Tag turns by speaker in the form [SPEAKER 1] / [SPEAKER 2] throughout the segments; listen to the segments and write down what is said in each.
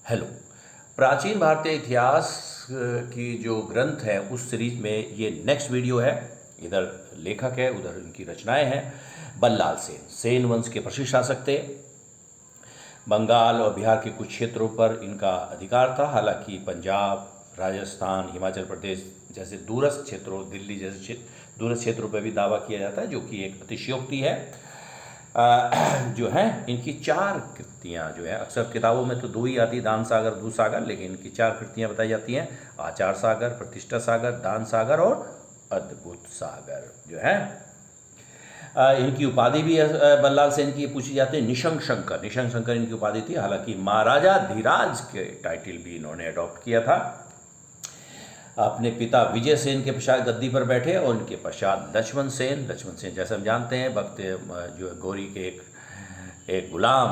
[SPEAKER 1] Hello. प्राचीन भारतीय इतिहास की जो ग्रंथ है उस सीरीज में ये नेक्स्ट वीडियो है। इधर लेखक है, उधर इनकी रचनाएं हैं। बल्लाल सेन, सेन वंश के प्रसिद्ध शासक थे। बंगाल और बिहार के कुछ क्षेत्रों पर इनका अधिकार था। हालांकि पंजाब, राजस्थान, हिमाचल प्रदेश जैसे दूरस्थ क्षेत्रों, दिल्ली जैसे दूरस्थ क्षेत्रों पर भी दावा किया जाता है, जो कि एक अतिशयोक्ति है। जो है इनकी चार कृतियाँ जो है, अक्सर किताबों में तो दो ही आती, दान सागर, दूध सागर, लेकिन इनकी चार कृतियाँ बताई जाती हैं। आचार सागर, प्रतिष्ठा सागर, दान सागर और अद्भुत सागर जो है। इनकी उपाधि भी बल्लाल सेन की पूछी जाती है, निशंक शंकर। निशंक शंकर इनकी उपाधि थी। हालांकि महाराजा धीराज के टाइटल भी इन्होंने अडॉप्ट किया था। अपने पिता विजय सेन के पश्चात गद्दी पर बैठे और इनके पश्चात लक्ष्मण सेन जैसे हम जानते हैं, जो गौरी के एक गुलाम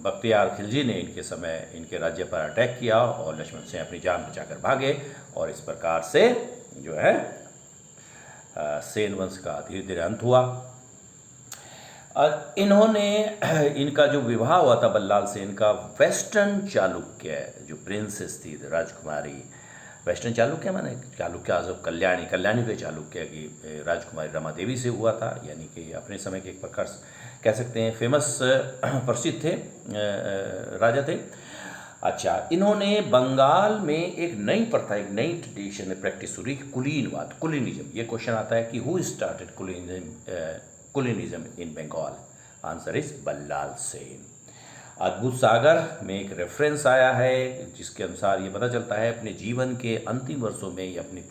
[SPEAKER 1] बख्तियार खिलजी ने इनके समय इनके राज्य पर अटैक किया और लक्ष्मण सेन अपनी जान बचाकर भागे और इस प्रकार से जो है सेन वंश का धीरे धीरे अंत हुआ। इन्होंने इनका जो विवाह हुआ था बल्लाल सेन का, वेस्टर्न चालुक्य जो प्रिंसेस थी, राजकुमारी, वेस्टर्न चालुक्य माने चालुक्य कल्याणी के चालुक्य की राजकुमारी रमा देवी से हुआ था। यानी कि अपने समय के एक प्रकार कह सकते हैं फेमस प्रसिद्ध थे राजा थे। अच्छा, इन्होंने बंगाल में एक नई प्रथा, एक नई ट्रेडिशन में प्रैक्टिस शुरू की, कुलीनवाद, कुलीनिज्म। ये क्वेश्चन आता है कि who started Kulinism in Bengal? Answer is Ballal Sen. Adbhut Sagar में एक रेफरेंस आया है जिसके अनुसार ये पता चलता है अपने जीवन के अंतिम वर्षों में ये अपनी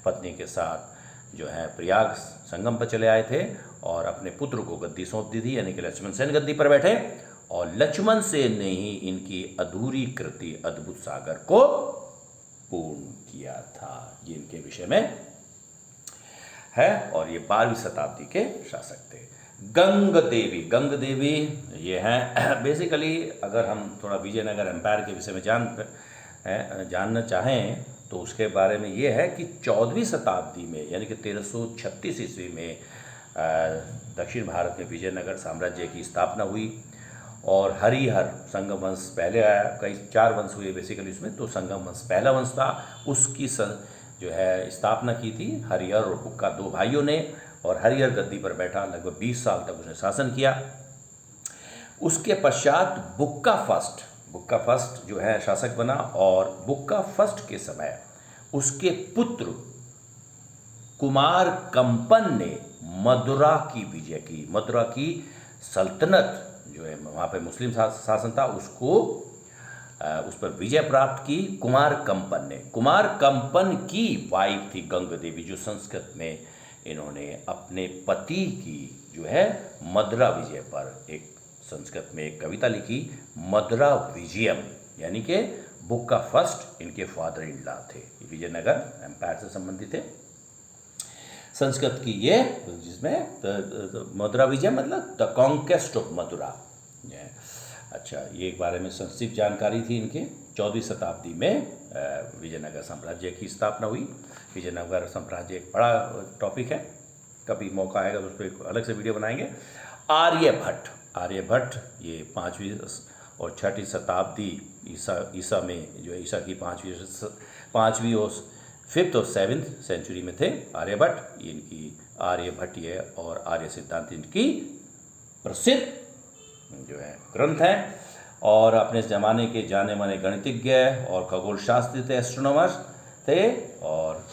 [SPEAKER 1] पत्नी के साथ जो है प्रयाग संगम पर चले आए थे और अपने पुत्र को गद्दी सौंप दी थी, यानी कि लक्ष्मण सेन गद्दी पर बैठे और लक्ष्मण सेन ने ही इनकी अधूरी कृति अद्भुत सागर को पूर्ण किया था। ये इनके विषय में है और ये 12वीं शताब्दी के शासक थे। गंग देवी ये हैं बेसिकली, अगर हम थोड़ा विजयनगर एम्पायर के विषय में जानना चाहें तो उसके बारे में ये है कि 14वीं शताब्दी में, यानी कि 1336 ईस्वी में दक्षिण भारत में विजयनगर साम्राज्य की स्थापना हुई और हरिहर संगम वंश पहले आया। कई 4 वंश हुए बेसिकली उसमें, तो संगम वंश पहला वंश था। उसकी जो है स्थापना की थी हरिहर और हुक्का, 2 भाइयों ने, और हरिहर गद्दी पर बैठा, लगभग 20 साल तक उसने शासन किया। उसके पश्चात बुक्का फर्स्ट जो है शासक बना और बुक्का फर्स्ट के समय उसके पुत्र कुमार कंपन ने मदुरा की विजय की। मदुरा की सल्तनत जो है, वहाँ पे मुस्लिम शासन था, उस पर विजय प्राप्त की कुमार कंपन की वाइफ थी गंग देवी, जो संस्कृत में इन्होंने अपने पति की जो है मदुरा विजय पर एक संस्कृत में एक कविता लिखी, मदुरा विजयम, यानी कि बुक्का फर्स्ट इनके फादर इन लॉ थे। विजयनगर एम्पायर से संबंधित है संस्कृत की ये, जिसमें मदुरा विजय मतलब द कॉन्क्वेस्ट ऑफ मदुरा। अच्छा, ये एक बारे में संक्षिप्त जानकारी थी इनके। 14वीं शताब्दी में विजयनगर साम्राज्य की स्थापना हुई। विजयनगर साम्राज्य एक बड़ा टॉपिक है, कभी मौका आएगा तो उस पर एक अलग से वीडियो बनाएंगे। आर्यभट्ट ये 5वीं और 6वीं शताब्दी ईसा में, जो ईसा की 5वीं और 5th और 7th सेंचुरी में थे आर्यभट्ट। इनकी आर्यभट्टीय और आर्य सिद्धांत इनकी प्रसिद्ध जो है ग्रंथ है और अपने ज़माने के जाने माने गणितज्ञ और खगोल शास्त्री थे, एस्ट्रोनॉमर्स थे, और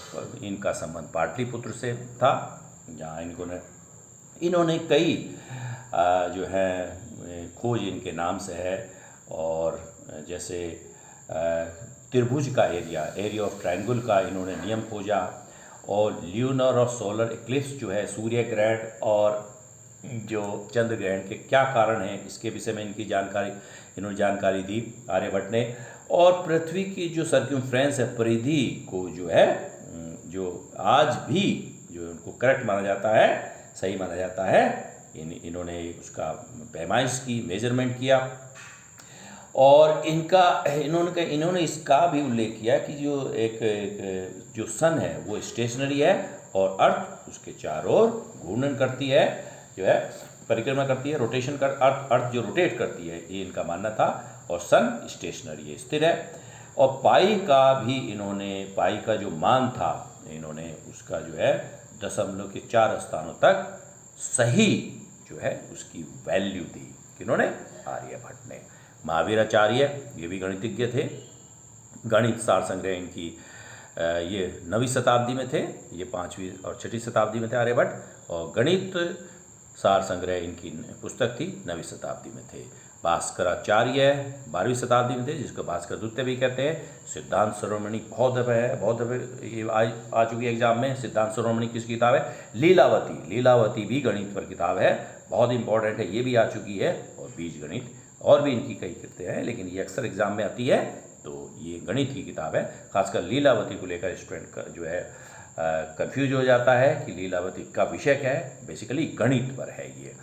[SPEAKER 1] इनका संबंध पाटलिपुत्र से था, जहाँ इन्होंने कई जो है खोज इनके नाम से है। और जैसे त्रिभुज का एरिया ऑफ ट्रायंगल का इन्होंने नियम खोजा, और ल्यूनर और सोलर इक्लिप्स जो है, सूर्य ग्रहण और जो चंद्र ग्रहण के क्या कारण हैं, इसके विषय में इन्होंने जानकारी दी आर्यभट्ट ने। और पृथ्वी की जो सर्क्यूम्फ्रेंस है, परिधि को जो है, जो आज भी जो उनको करेक्ट माना जाता है, सही माना जाता है, इन्होंने उसका पैमाइश की, मेजरमेंट किया। और इन्होंने इसका भी उल्लेख किया कि जो सन है वो स्टेशनरी है और अर्थ उसके चारों ओर घूर्णन करती है, जो है परिक्रमा करती है, रोटेशन कर अर्थ जो रोटेट करती है, ये इनका मानना था। और सन स्टेशनरी, ये स्थिर है। और पाई का भी इन्होंने, पाई का जो मान था इन्होंने उसका जो है दशमलव के 4 स्थानों तक सही जो है उसकी वैल्यू दी। किन्होंने? आर्यभट्ट ने। महावीराचार्य ये भी गणितज्ञ थे। गणित सार संग्रह इनकी ये 9वीं शताब्दी में थे, ये 5वीं और 6वीं शताब्दी में थे आर्यभट्ट, और गणित सार संग्रह इनकी पुस्तक थी 9वीं शताब्दी में थे। भास्कराचार्य 12वीं शताब्दी में थे, जिसको भास्कर द्वितीय भी कहते हैं। सिद्धांत शिरोमणि बहुत दफे है, बहुत दफे ये आ चुकी है एग्जाम में। सिद्धांत शिरोमणि किसकी किताब है? लीलावती। लीलावती भी गणित पर किताब है, बहुत इंपॉर्टेंट है, ये भी आ चुकी है। और बीज गणित, और भी इनकी कई कृतें हैं, लेकिन ये अक्सर एग्जाम में आती है, तो ये गणित की किताब है। खासकर लीलावती को लेकर स्टूडेंट का जो है कंफ्यूज हो जाता है कि लीलावती का विषय क्या है। बेसिकली गणित पर है ये।